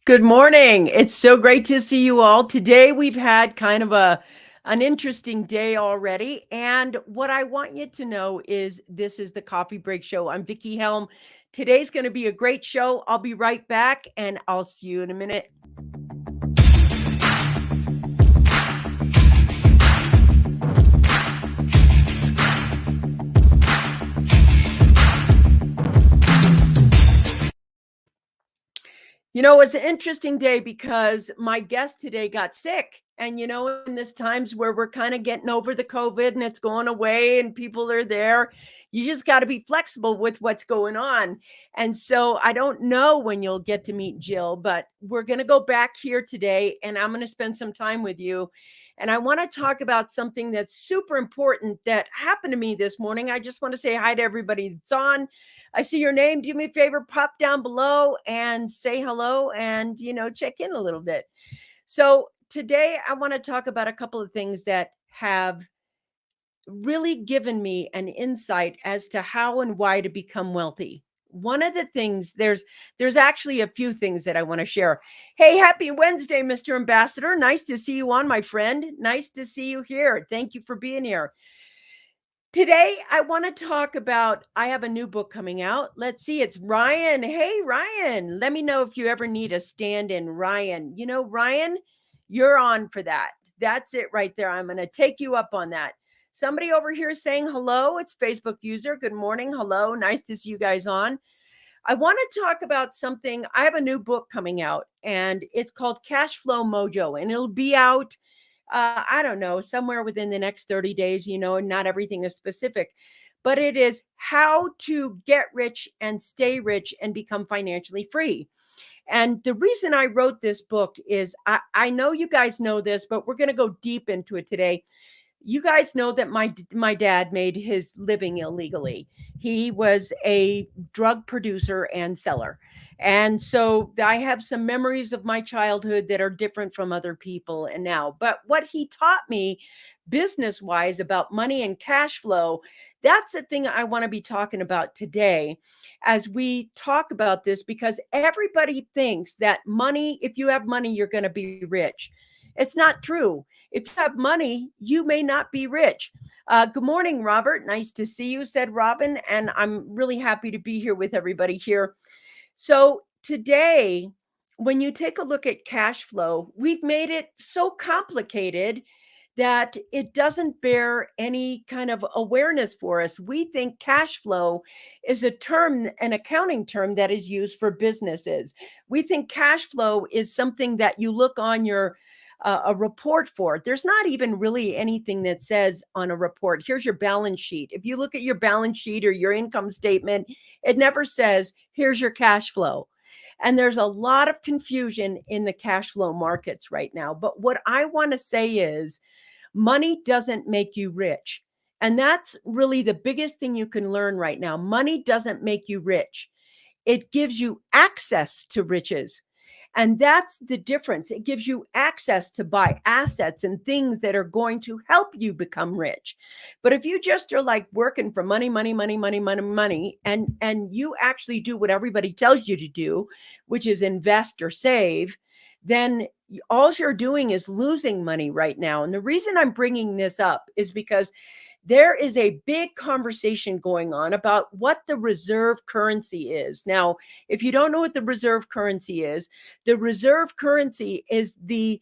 Good morning. It's so great to see you all. Today we've had kind of an interesting day already, and what I want you to know is this is the Coffee Break Show. I'm Vickie Helm. Today's going to be a great show. I'll be right back and I'll see you in a minute. It's an interesting day because my guest today got sick. And, in this times where we're kind of getting over the COVID and it's going away and people are there, you just got to be flexible with what's going on. And so I don't know when you'll get to meet Jill, but we're going to go back here today and I'm going to spend some time with you. And I want to talk about something that's super important that happened to me this morning. I just want to say hi to everybody that's on. I see your name. Do me a favor, pop down below and say hello and, check in a little bit. So today I want to talk about a couple of things that have really given me an insight as to how and why to become wealthy. One of the things, there's actually a few things that I want to share. Hey, happy Wednesday, Mr. Ambassador. Nice to see you on, my friend. Nice to see you here. Thank you for being here. Today, I want to talk about, I have a new book coming out. Let's see, it's Ryan. Hey, Ryan, let me know if you ever need a stand-in, Ryan. Ryan, you're on for that. That's it right there. I'm going to take you up on that. Somebody over here is saying hello. It's Facebook user. Good morning. Hello. Nice to see you guys on. I want to talk about something. I have a new book coming out, and it's called Cash Flow Mojo, and it'll be out I don't know, somewhere within the next 30 days, not everything is specific, but it is how to get rich and stay rich and become financially free. And the reason I wrote this book is I know you guys know this, but we're going to go deep into it today. You guys know that my dad made his living illegally. He was a drug producer and seller. And so I have some memories of my childhood that are different from other people and now. But what he taught me business wise about money and cash flow, that's the thing I want to be talking about today as we talk about this, because everybody thinks that money, if you have money, you're going to be rich. It's not true. If you have money, you may not be rich. Good morning, Robert. Nice to see you, said Robin. And I'm really happy to be here with everybody here. So today, when you take a look at cash flow, we've made it so complicated that it doesn't bear any kind of awareness for us. We think cash flow is a term, an accounting term that is used for businesses. We think cash flow is something that you look on your a report for. There's not even really anything that says on a report, here's your balance sheet. If you look at your balance sheet or your income statement, it never says, here's your cash flow. And there's a lot of confusion in the cash flow markets right now. But what I want to say is money doesn't make you rich. And that's really the biggest thing you can learn right now. Money doesn't make you rich. It gives you access to riches. And that's the difference. It gives you access to buy assets and things that are going to help you become rich. But if you just are like working for money, and you actually do what everybody tells you to do, which is invest or save, then all you're doing is losing money right now. And the reason I'm bringing this up is because there is a big conversation going on about what the reserve currency is. Now, if you don't know what the reserve currency is the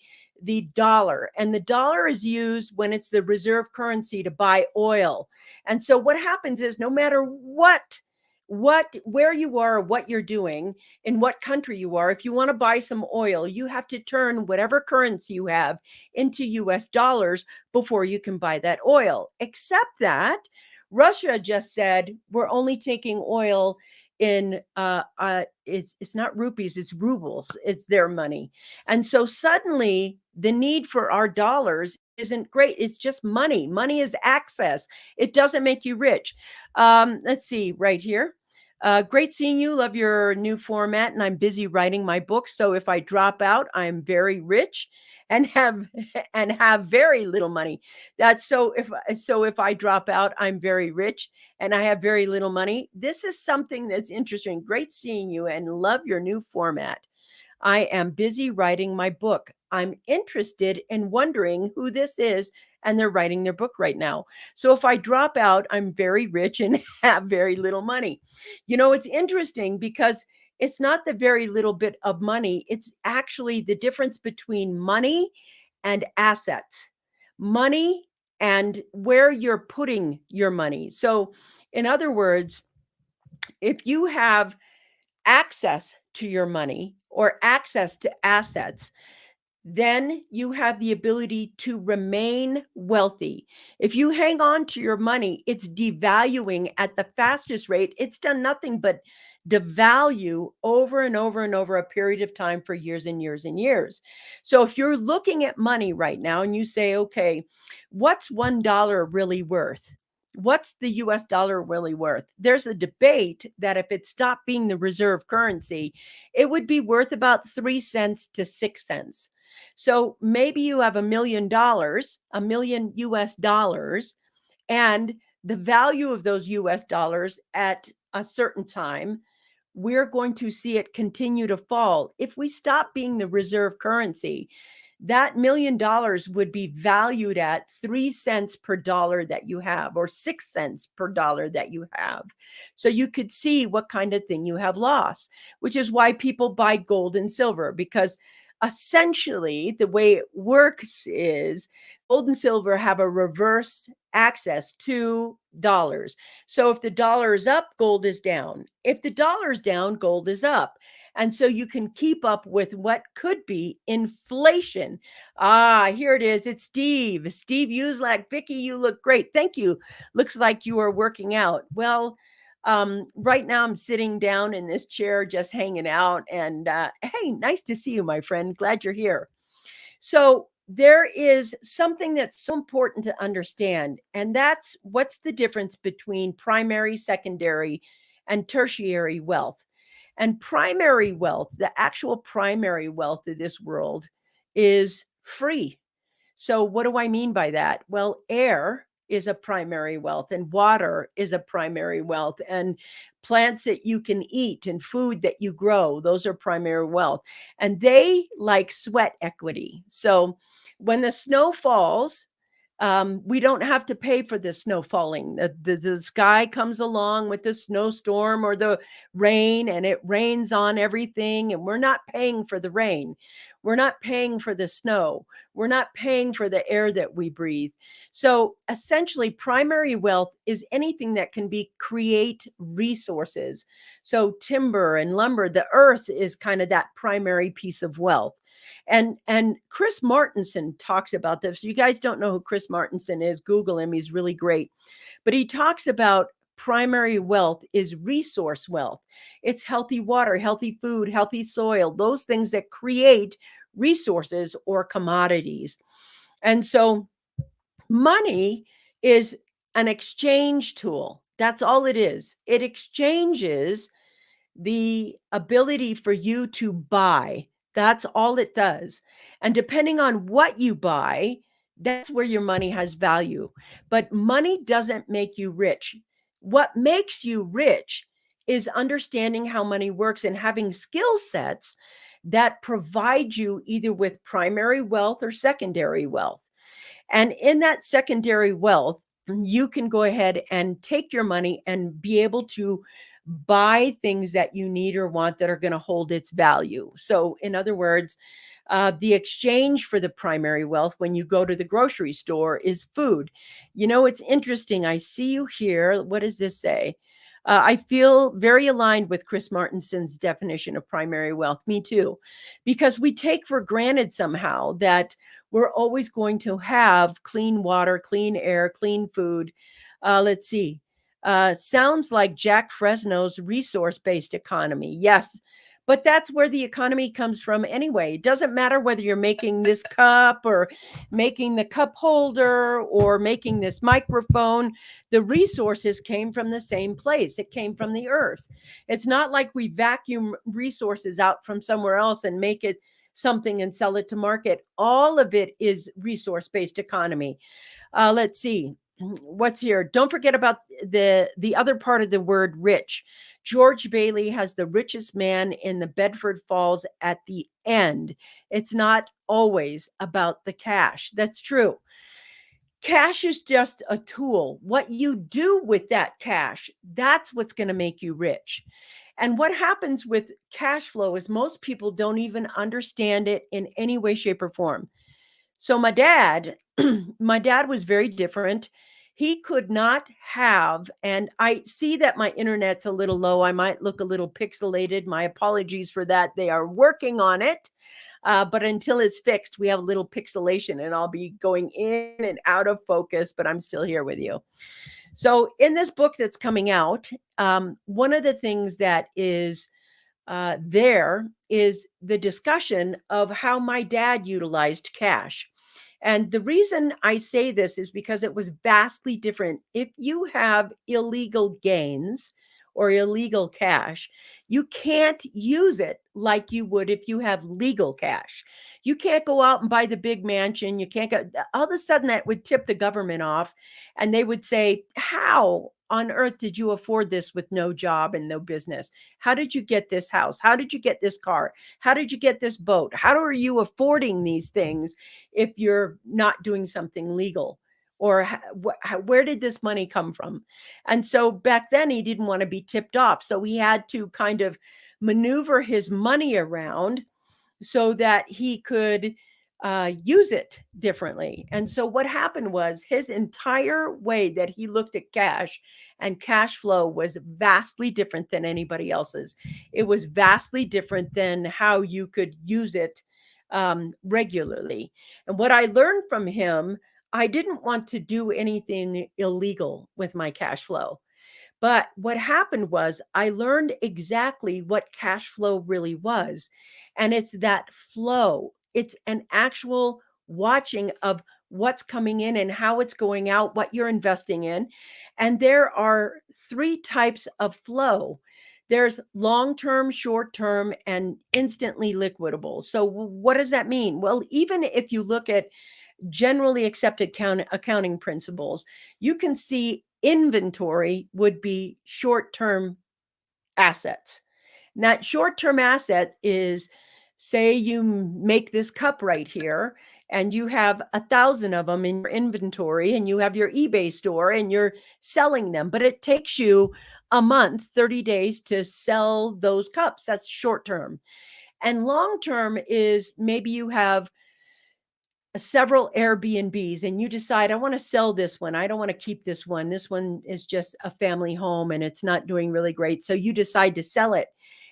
dollar, and the dollar is used when it's the reserve currency to buy oil. And so what happens is no matter where you are, what you're doing, in what country you are, if you want to buy some oil, you have to turn whatever currency you have into US dollars before you can buy that oil. Except that Russia just said, we're only taking oil in it's not rupees, it's rubles, it's their money. And so suddenly the need for our dollars isn't great. It's just money. Money is access. It doesn't make you rich. Let's see right here. Great seeing you. Love your new format. And I'm busy writing my book. So if I drop out, I'm very rich and have very little money. That's so if I drop out, I'm very rich and I have very little money. This is something that's interesting. Great seeing you and love your new format. I am busy writing my book. I'm interested in wondering who this is, and they're writing their book right now. So if I drop out, I'm very rich and have very little money. It's interesting because it's not the very little bit of money, it's actually the difference between money and assets. Money and where you're putting your money. So, in other words, if you have access to your money or access to assets, then you have the ability to remain wealthy. If you hang on to your money, it's devaluing at the fastest rate. It's done nothing but devalue over and over and over a period of time for years and years and years. So if you're looking at money right now and you say, okay, what's $1 really worth? What's the US dollar really worth? There's a debate that if it stopped being the reserve currency, it would be worth about 3 cents to 6 cents. So maybe you have $1 million, a million US dollars, and the value of those US dollars at a certain time, we're going to see it continue to fall. If we stop being the reserve currency, that $1 million would be valued at 3 cents per dollar that you have, or 6 cents per dollar that you have. So you could see what kind of thing you have lost, which is why people buy gold and silver, because essentially the way it works is gold and silver have a reverse access to dollars. So if the dollar is up, gold is down. If the dollar is down, gold is up. And so you can keep up with what could be inflation. Here it is. It's Steve. Steve Uselak. Vickie, you look great. Thank you. Looks like you are working out. Well, right now I'm sitting down in this chair, just hanging out. And hey, nice to see you, my friend. Glad you're here. So there is something that's so important to understand, and that's what's the difference between primary, secondary, and tertiary wealth. And primary wealth, the actual primary wealth of this world, is free. So, what do I mean by that? Well, air is a primary wealth, and water is a primary wealth, and plants that you can eat and food that you grow, those are primary wealth. And they like sweat equity. So, when the snow falls, we don't have to pay for the snow falling. The sky comes along with the snowstorm or the rain, and it rains on everything. And we're not paying for the rain. We're not paying for the snow. We're not paying for the air that we breathe. So essentially, primary wealth is anything that can create resources. So timber and lumber, the earth is kind of that primary piece of wealth. And Chris Martenson talks about this. If you guys don't know who Chris Martenson is, Google him. He's really great. But he talks about primary wealth is resource wealth. It's healthy water, healthy food, healthy soil, those things that create resources or commodities. And so money is an exchange tool. That's all it is. It exchanges the ability for you to buy. That's all it does. And depending on what you buy, that's where your money has value. But money doesn't make you rich. What makes you rich is understanding how money works and having skill sets that provide you either with primary wealth or secondary wealth. And in that secondary wealth, you can go ahead and take your money and be able to buy things that you need or want that are going to hold its value. So, in other words, the exchange for the primary wealth when you go to the grocery store is food. It's interesting. I see you here. What does this say? I feel very aligned with Chris Martenson's definition of primary wealth. Me too, because we take for granted somehow that we're always going to have clean water, clean air, clean food. Let's see. Sounds like Jack Fresno's resource-based economy. Yes, but that's where the economy comes from anyway. It doesn't matter whether you're making this cup or making the cup holder or making this microphone. The resources came from the same place. It came from the earth. It's not like we vacuum resources out from somewhere else and make it something and sell it to market. All of it is resource-based economy. Let's see. What's here? Don't forget about the other part of the word rich. George Bailey has the richest man in the Bedford Falls at the end. It's not always about the cash. That's true. Cash is just a tool. What you do with that cash, that's what's going to make you rich. And what happens with cash flow is most people don't even understand it in any way, shape, or form. So my dad, my dad was very different. He could not have, and I see that my internet's a little low. I might look a little pixelated. My apologies for that. They are working on it. But until it's fixed, we have a little pixelation and I'll be going in and out of focus, but I'm still here with you. So, in this book that's coming out, one of the things that is there is the discussion of how my dad utilized cash. And the reason I say this is because it was vastly different. If you have illegal gains or illegal cash, you can't use it like you would if you have legal cash. You can't go out and buy the big mansion. You can't go, all of a sudden that would tip the government off and they would say, how on earth did you afford this with no job and no business? How did you get this house? How did you get this car? How did you get this boat? How are you affording these things if you're not doing something legal? Or where did this money come from? And so back then he didn't want to be tipped off. So he had to kind of maneuver his money around so that he could use it differently. And so what happened was his entire way that he looked at cash and cash flow was vastly different than anybody else's. It was vastly different than how you could use it regularly. And what I learned from him, I didn't want to do anything illegal with my cash flow. But what happened was I learned exactly what cash flow really was. And it's that flow, it's an actual watching of what's coming in and how it's going out, what you're investing in. And there are three types of flow. There's long term, short term, and instantly liquidable. So, what does that mean? Well, even if you look at generally accepted accounting principles, you can see inventory would be short-term assets. And that short-term asset is, say you make this cup right here and you have 1,000 of them in your inventory and you have your eBay store and you're selling them, but it takes you a month, 30 days to sell those cups. That's short term. And long term is maybe you have several Airbnbs and you decide, I want to sell this one. I don't want to keep this one. This one is just a family home and it's not doing really great. So you decide to sell it.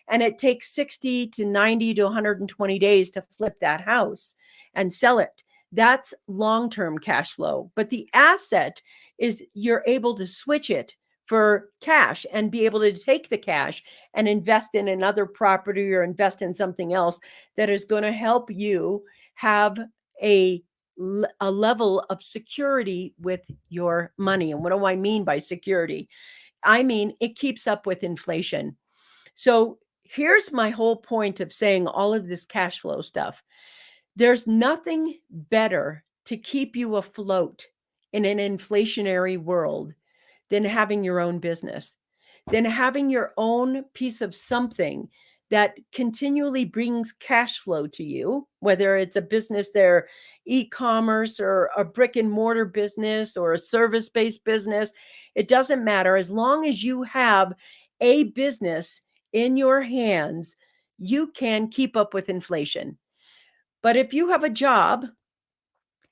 And it takes 60 to 90 to 120 days to flip that house and sell it. That's long-term cash flow. But the asset is you're able to switch it for cash and be able to take the cash and invest in another property or invest in something else that is going to help you have a level of security with your money. And what do I mean by security? I mean, it keeps up with inflation. So here's my whole point of saying all of this cash flow stuff. There's nothing better to keep you afloat in an inflationary world than having your own business, than having your own piece of something that continually brings cash flow to you, whether it's a business there, e-commerce or a brick and mortar business or a service-based business. It doesn't matter. As long as you have a business in your hands, you can keep up with inflation. But if you have a job,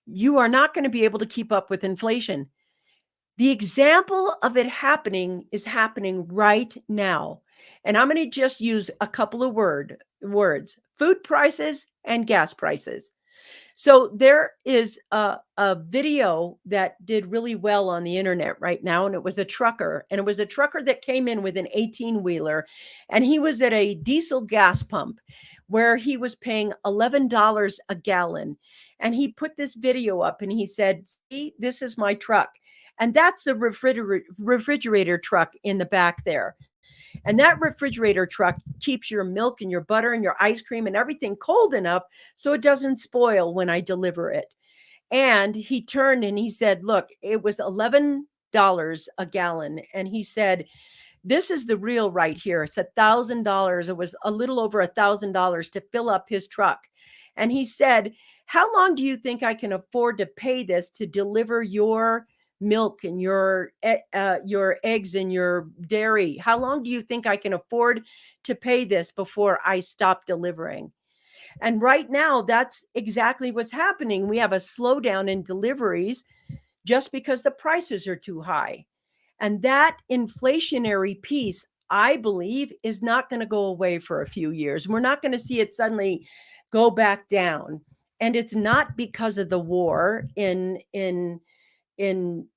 you are not going to be able to keep up with inflation. The example of it happening is happening right now. And I'm going to just use a couple of words, food prices and gas prices. So there is a video that did really well on the internet right now, and it was a trucker. And it was a trucker that came in with an 18-wheeler, and he was at a diesel gas pump where he was paying $11 a gallon. And he put this video up and he said, see, this is my truck. And that's the refrigerator truck in the back there. And that refrigerator truck keeps your milk and your butter and your ice cream and everything cold enough so it doesn't spoil when I deliver it. And he turned and he said, look, it was $11 a gallon. And he said, this is the real right here. It's $1,000. It was a little over $1,000 to fill up his truck. And he said, how long do you think I can afford to pay this to deliver your milk and your eggs and your dairy? How long do you think I can afford to pay this before I stop delivering? And right now, that's exactly what's happening. We have a slowdown in deliveries just because the prices are too high. And that inflationary piece, I believe, is not going to go away for a few years. We're not going to see it suddenly go back down. And it's not because of the war in the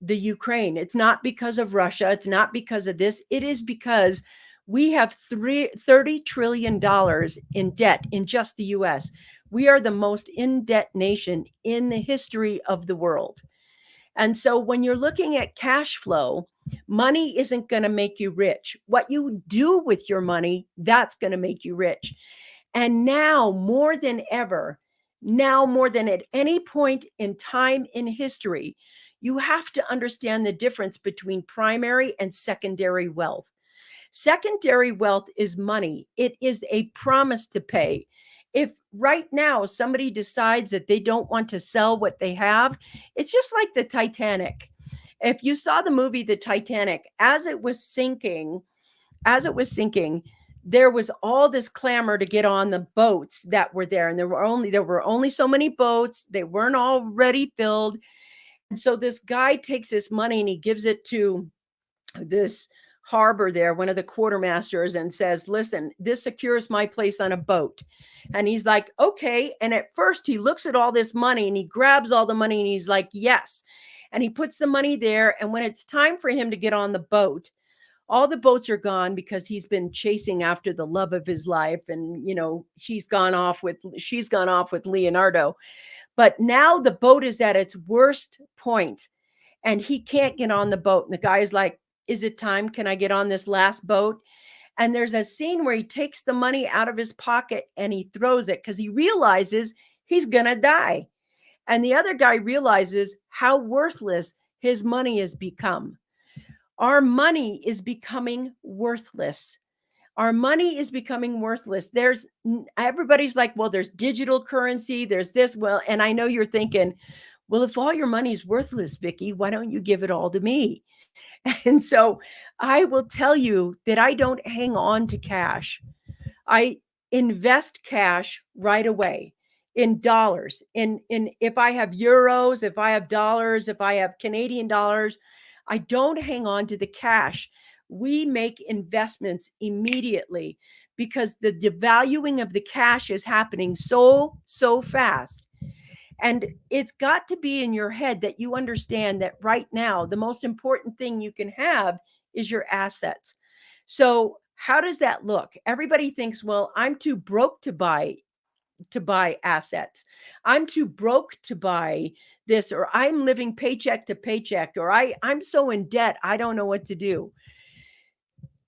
Ukraine. It's not because of Russia. It's not because of this. It is because we have $30 trillion in debt in just the US. We are the most in debt nation in the history of the world. And so when you're looking at cash flow, money isn't going to make you rich. What you do with your money, that's going to make you rich. And now more than ever, now more than at any point in time in history, you have to understand the difference between primary and secondary wealth. Secondary wealth is money. It is a promise to pay. If right now somebody decides that they don't want to sell what they have, it's just like the Titanic. If you saw the movie The Titanic, as it was sinking, there was all this clamor to get on the boats that were there. And there were only so many boats. They weren't already filled. And so this guy takes this money and he gives it to this harbor there, one of the quartermasters, and says, listen, this secures my place on a boat. And he's like, okay. And at first he looks at all this money and he grabs all the money and he's like, yes. And he puts the money there. And when it's time for him to get on the boat, all the boats are gone because he's been chasing after the love of his life. And, she's gone off with Leonardo. But now the boat is at its worst point and he can't get on the boat. And the guy's like, is it time? Can I get on this last boat? And there's a scene where he takes the money out of his pocket and he throws it because he realizes he's going to die. And the other guy realizes how worthless his money has become. Our money is becoming worthless. Our money is becoming worthless. Everybody's like, well, there's digital currency, there's this. Well, and I know you're thinking, well, if all your money is worthless, Vickie, why don't you give it all to me? And so I will tell you that I don't hang on to cash. I invest cash right away in dollars. In if I have euros, if I have dollars, if I have Canadian dollars, I don't hang on to the cash. We make investments immediately because the devaluing of the cash is happening so fast. And it's got to be in your head that you understand that right now, the most important thing you can have is your assets. So how does that look? Everybody thinks, well, I'm too broke to buy assets. I'm too broke to buy this, or I'm living paycheck to paycheck, or I'm so in debt, I don't know what to do.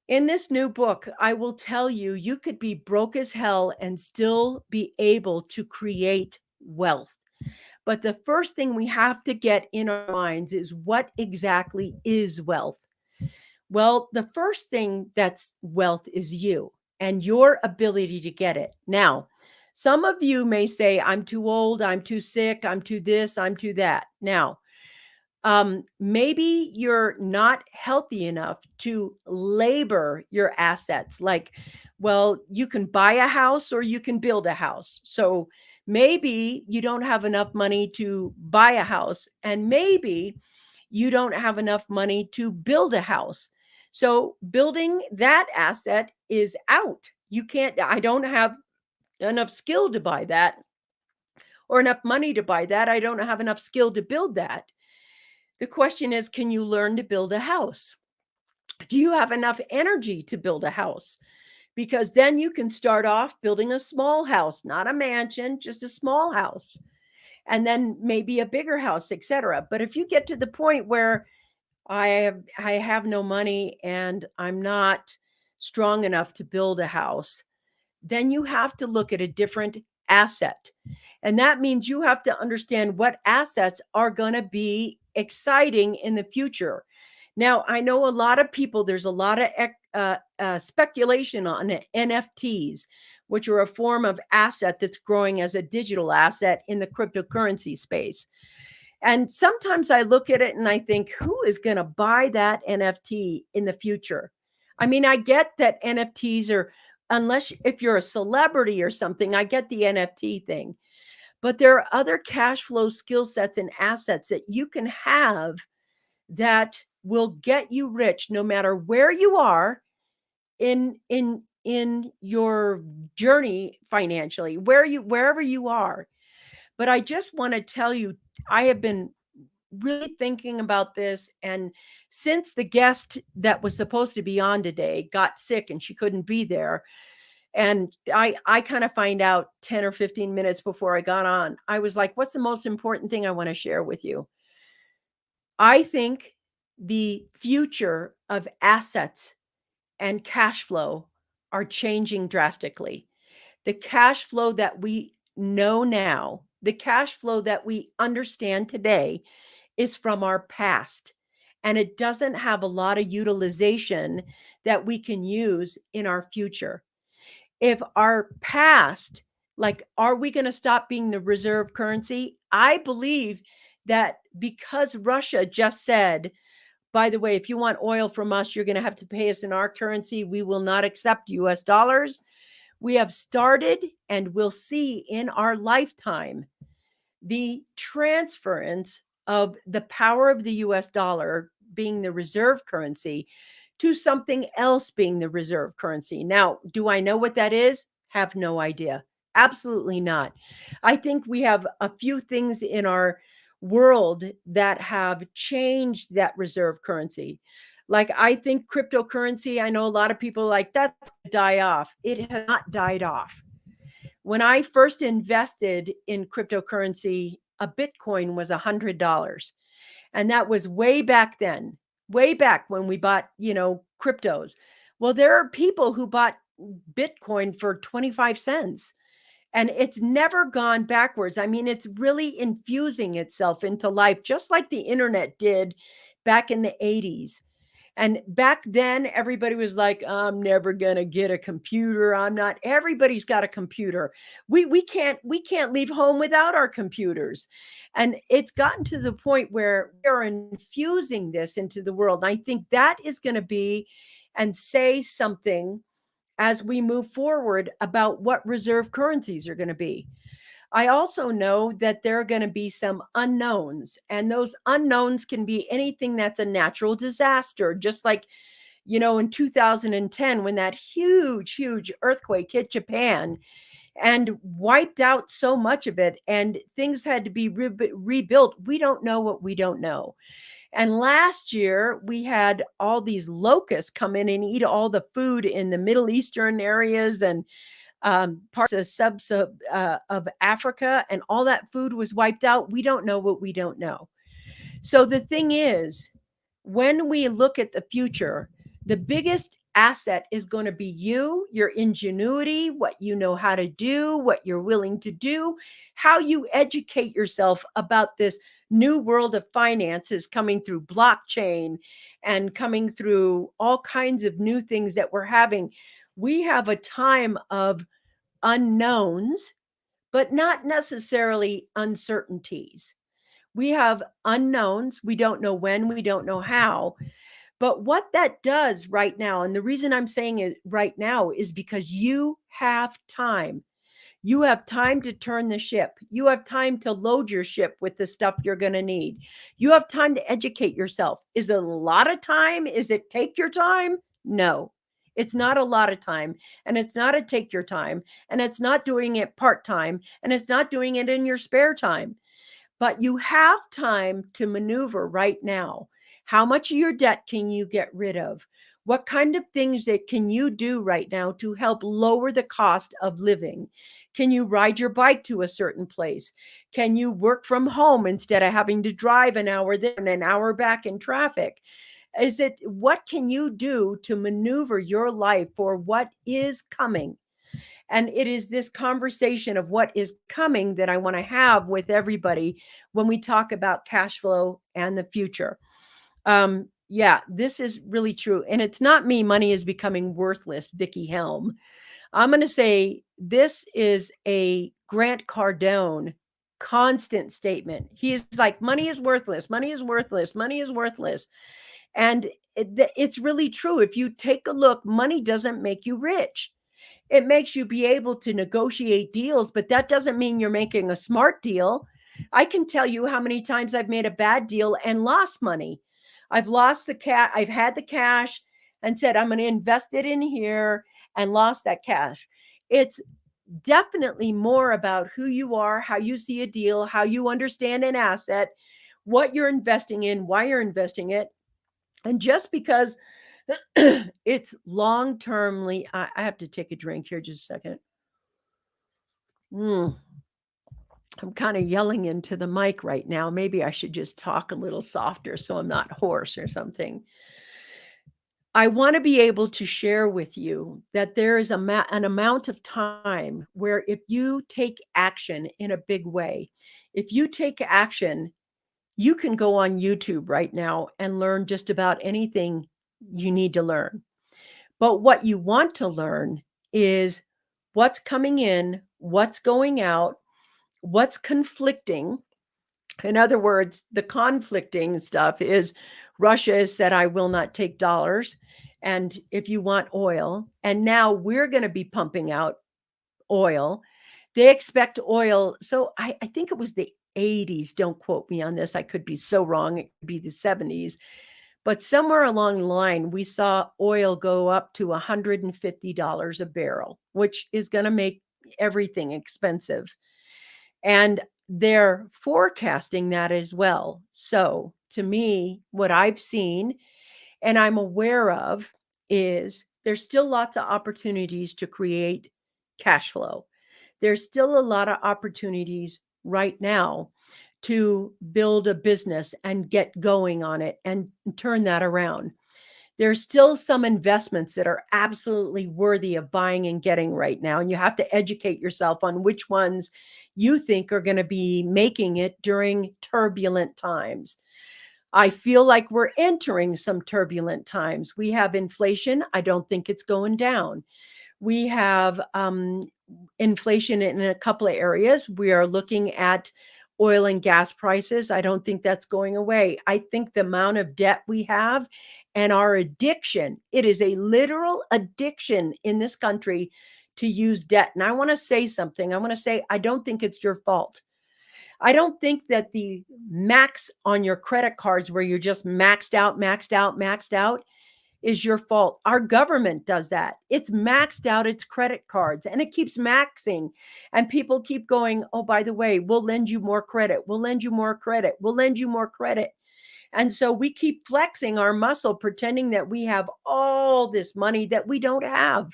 In this new book, I will tell you, you could be broke as hell and still be able to create wealth. But the first thing we have to get in our minds is what exactly is wealth? Well, the first thing that's wealth is you and your ability to get it. Now, some of you may say, I'm too old, I'm too sick, I'm too this, I'm too that. Now, maybe you're not healthy enough to labor your assets. Like, well, you can buy a house or you can build a house. So maybe you don't have enough money to buy a house, and maybe you don't have enough money to build a house. So building that asset is out. I don't have enough skill to buy that or enough money to buy that. I don't have enough skill to build that. The question is, can you learn to build a house? Do you have enough energy to build a house? Because then you can start off building a small house, not a mansion, just a small house, and then maybe a bigger house, etc. But if you get to the point where I have no money and I'm not strong enough to build a house, then you have to look at a different asset. And that means you have to understand what assets are going to be exciting in the future. Now, I know a lot of people, there's a lot of speculation on NFTs, which are a form of asset that's growing as a digital asset in the cryptocurrency space. And sometimes I look at it and I think, who is going to buy that NFT in the future? I mean, I get that NFTs are, unless if you're a celebrity or something, I get the NFT thing. But there are other cash flow skill sets and assets that you can have that will get you rich no matter where you are in your journey financially, wherever you are. But I just want to tell you, I have been really thinking about this. And since the guest that was supposed to be on today got sick and she couldn't be there, and I kind of find out 10 or 15 minutes before I got on, I was like, what's the most important thing I want to share with you? I think the future of assets and cash flow are changing drastically. The cash flow that we know now, the cash flow that we understand today is from our past. And it doesn't have a lot of utilization that we can use in our future. If our past, like, are we going to stop being the reserve currency? I believe that because Russia just said, by the way, if you want oil from us, you're going to have to pay us in our currency. We will not accept US dollars. We have started and will see in our lifetime the transference of the power of the US dollar being the reserve currency to something else being the reserve currency. Now, do I know what that is? Have no idea. Absolutely not. I think we have a few things in our world that have changed that reserve currency. Like, I think cryptocurrency, I know a lot of people like that's gonna die off. It has not died off. When I first invested in cryptocurrency, a Bitcoin was $100. And that was way back then, way back when we bought, cryptos. Well, there are people who bought Bitcoin for 25 cents and it's never gone backwards. I mean, it's really infusing itself into life, just like the internet did back in the 80s. And back then, everybody was like, I'm never gonna get a computer. I'm not. Everybody's got a computer. We can't leave home without our computers. And it's gotten to the point where we're infusing this into the world. And I think that is going to be and say something as we move forward about what reserve currencies are going to be. I also know that there are going to be some unknowns, and those unknowns can be anything that's a natural disaster, just like, in 2010, when that huge, huge earthquake hit Japan and wiped out so much of it, and things had to be rebuilt. We don't know what we don't know. And last year, we had all these locusts come in and eat all the food in the Middle Eastern areas and parts of of Africa, and all that food was wiped out. We don't know what we don't know. So the thing is, when we look at the future, the biggest asset is going to be you, your ingenuity, what you know how to do, what you're willing to do, how you educate yourself about this new world of finances coming through blockchain and coming through all kinds of new things that we're having. We have a time of unknowns, but not necessarily uncertainties. We have unknowns. We don't know when, we don't know how. But what that does right now, and the reason I'm saying it right now is because you have time. You have time to turn the ship. You have time to load your ship with the stuff you're going to need. You have time to educate yourself. Is it a lot of time? Is it take your time? No, it's not a lot of time. And it's not a take your time. And it's not doing it part time. And it's not doing it in your spare time. But you have time to maneuver right now. How much of your debt can you get rid of? What kind of things that can you do right now to help lower the cost of living? Can you ride your bike to a certain place? Can you work from home instead of having to drive an hour there and an hour back in traffic? What can you do to maneuver your life for what is coming? And it is this conversation of what is coming that I want to have with everybody when we talk about cash flow and the future. Yeah, this is really true. And it's not me, money is becoming worthless, Vickie Helm. I'm going to say this is a Grant Cardone constant statement. He is like, money is worthless, money is worthless, money is worthless. And it's really true. If you take a look, money doesn't make you rich. It makes you be able to negotiate deals, but that doesn't mean you're making a smart deal. I can tell you how many times I've made a bad deal and lost money. I've lost the cat. I've had the cash and said, I'm going to invest it in here and lost that cash. It's definitely more about who you are, how you see a deal, how you understand an asset, what you're investing in, why you're investing it. And just because it's long termly, I have to take a drink here just a second. I'm kind of yelling into the mic right now. Maybe I should just talk a little softer so I'm not hoarse or something. I want to be able to share with you that there is an amount of time where if you take action in a big way, if you take action, you can go on YouTube right now and learn just about anything you need to learn. But what you want to learn is what's coming in, what's going out, what's conflicting. In other words, the conflicting stuff is Russia has said, I will not take dollars. And if you want oil, and now we're going to be pumping out oil. They expect oil. So I think it was the 80s. Don't quote me on this. I could be so wrong. It could be the 70s. But somewhere along the line, we saw oil go up to $150 a barrel, which is going to make everything expensive. And they're forecasting that as well. So to me, what I've seen and I'm aware of is there's still lots of opportunities to create cash flow. There's still a lot of opportunities right now to build a business and get going on it and turn that around. There's still some investments that are absolutely worthy of buying and getting right now. And you have to educate yourself on which ones you think are going to be making it during turbulent times. I feel like we're entering some turbulent times. We have inflation. I don't think it's going down. We have inflation in a couple of areas. We are looking at oil and gas prices. I don't think that's going away. I think the amount of debt we have and our addiction, it is a literal addiction in this country to use debt. And I want to say something. I want to say, I don't think it's your fault. I don't think that the max on your credit cards where you're just maxed out, maxed out, maxed out is your fault. Our government does that. It's maxed out its credit cards and it keeps maxing. And people keep going, oh, by the way, we'll lend you more credit. We'll lend you more credit. We'll lend you more credit. And so we keep flexing our muscle, pretending that we have all this money that we don't have.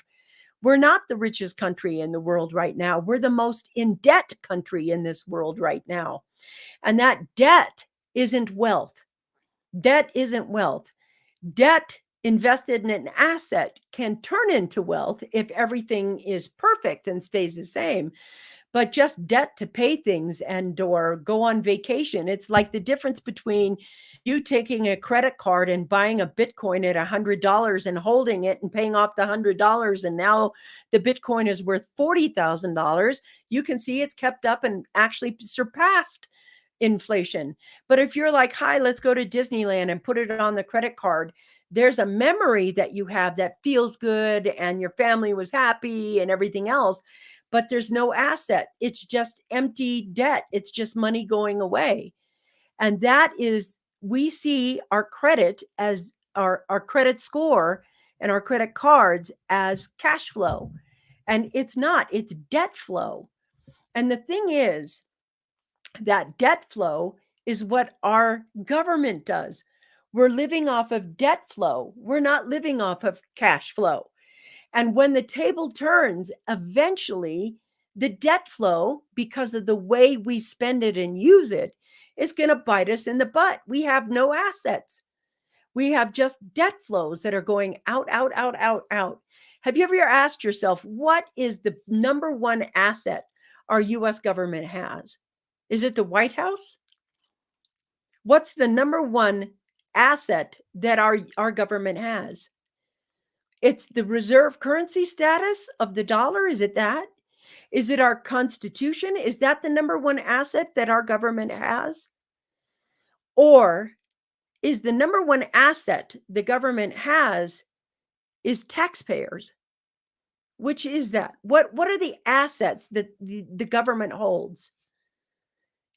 We're not the richest country in the world right now. We're the most in debt country in this world right now. And that debt isn't wealth. Debt isn't wealth. Debt invested in an asset can turn into wealth if everything is perfect and stays the same. But just debt to pay things and or go on vacation, it's like the difference between you taking a credit card and buying a Bitcoin at $100 and holding it and paying off the $100, and now the Bitcoin is worth $40,000. You can see it's kept up and actually surpassed inflation. But if you're like, hi, let's go to Disneyland and put it on the credit card, there's a memory that you have that feels good and your family was happy and everything else, but there's no asset. It's just empty debt. It's just money going away. And that is, we see our credit as our credit score and our credit cards as cash flow. And it's not, it's debt flow. And the thing is, that debt flow is what our government does. We're living off of debt flow. We're not living off of cash flow. And when the table turns, eventually the debt flow, because of the way we spend it and use it, is going to bite us in the butt. We have no assets. We have just debt flows that are going out, out, out, out, out. Have you ever asked yourself, what is the number one asset our US government has? Is it the White House? What's the number one asset that our government has? It's the reserve currency status of the dollar. Is it that? Is it our constitution? Is that the number one asset that our government has? Or is the number one asset the government has is taxpayers? Which is that? What are the assets that the government holds?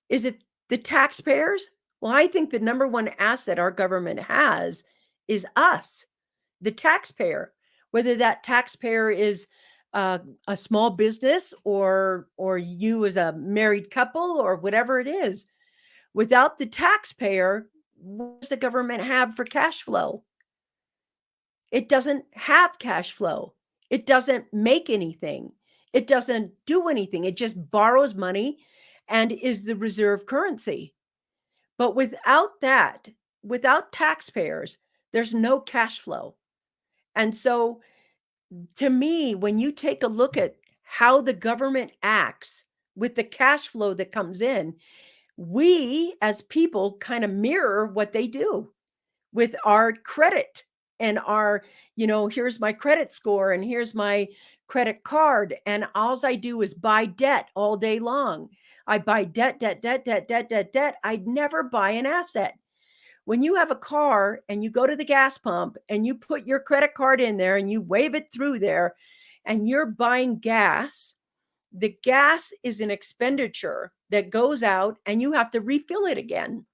Is it the taxpayers? Well, I think the number one asset our government has is us, the taxpayer, whether that taxpayer is a small business or you as a married couple or whatever it is. Without the taxpayer, what does the government have for cash flow? It doesn't have cash flow. It doesn't make anything. It doesn't do anything. It just borrows money and is the reserve currency. But without that, without taxpayers, there's no cash flow. And so to me, when you take a look at how the government acts with the cash flow that comes in, we as people kind of mirror what they do with our credit and our, here's my credit score and here's my credit card. And all I do is buy debt all day long. I buy debt, debt, debt, debt, debt, debt, debt. I'd never buy an asset. When you have a car and you go to the gas pump and you put your credit card in there and you wave it through there and you're buying gas, the gas is an expenditure that goes out and you have to refill it again.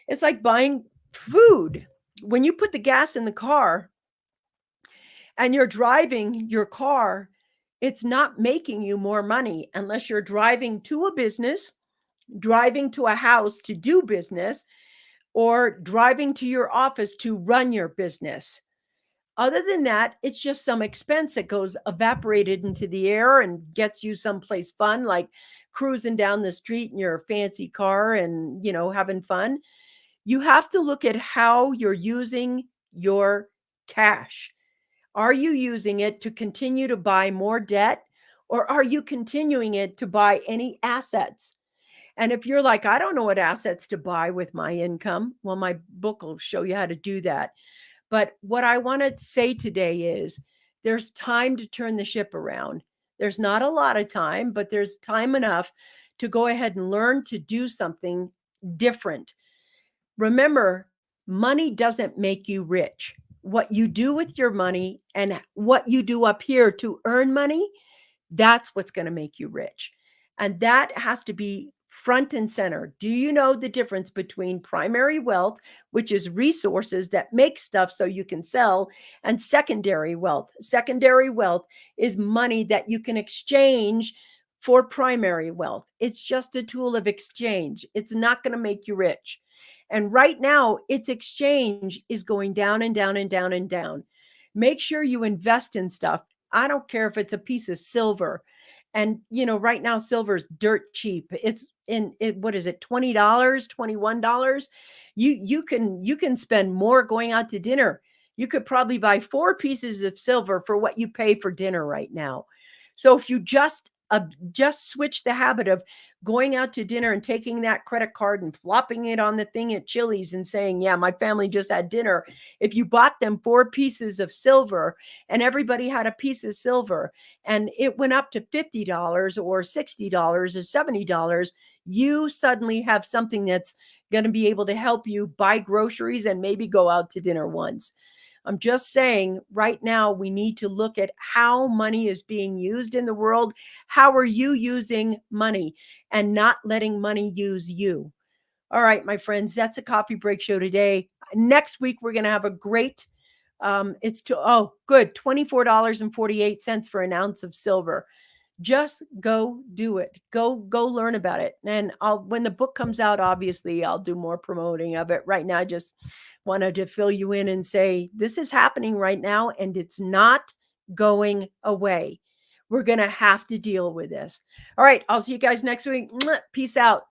It's like buying food. When you put the gas in the car and you're driving your car, it's not making you more money unless you're driving to a business, driving to a house to do business, or driving to your office to run your business. Other than that, it's just some expense that goes evaporated into the air and gets you someplace fun, like cruising down the street in your fancy car and, having fun. You have to look at how you're using your cash. Are you using it to continue to buy more debt, or are you continuing it to buy any assets? And if you're like, I don't know what assets to buy with my income, well, my book will show you how to do that. But what I want to say today is there's time to turn the ship around. There's not a lot of time, but there's time enough to go ahead and learn to do something different. Remember, money doesn't make you rich. What you do with your money and what you do up here to earn money, that's what's going to make you rich. And that has to be front and center. Do you know the difference between primary wealth, which is resources that make stuff so you can sell, and secondary wealth? Secondary wealth is money that you can exchange for primary wealth. It's just a tool of exchange. It's not going to make you rich. And right now, its exchange is going down and down and down and down. Make sure you invest in stuff. I don't care if it's a piece of silver. And right now silver is dirt cheap. It's what is it, $20, $21? You can spend more going out to dinner. You could probably buy 4 pieces of silver for what you pay for dinner right now. So if you just switch the habit of going out to dinner and taking that credit card and flopping it on the thing at Chili's and saying, yeah, my family just had dinner. If you bought them 4 pieces of silver and everybody had a piece of silver and it went up to $50 or $60 or $70, you suddenly have something that's going to be able to help you buy groceries and maybe go out to dinner once. I'm just saying right now we need to look at how money is being used in the world. How are you using money and not letting money use you? All right, my friends, that's a coffee break show today. Next week, we're going to have a great, good, $24.48 for an ounce of silver. Just go do it. Go learn about it. And when the book comes out, obviously I'll do more promoting of it. Right now, I just wanted to fill you in and say, this is happening right now and it's not going away. We're going to have to deal with this. All right. I'll see you guys next week. Peace out.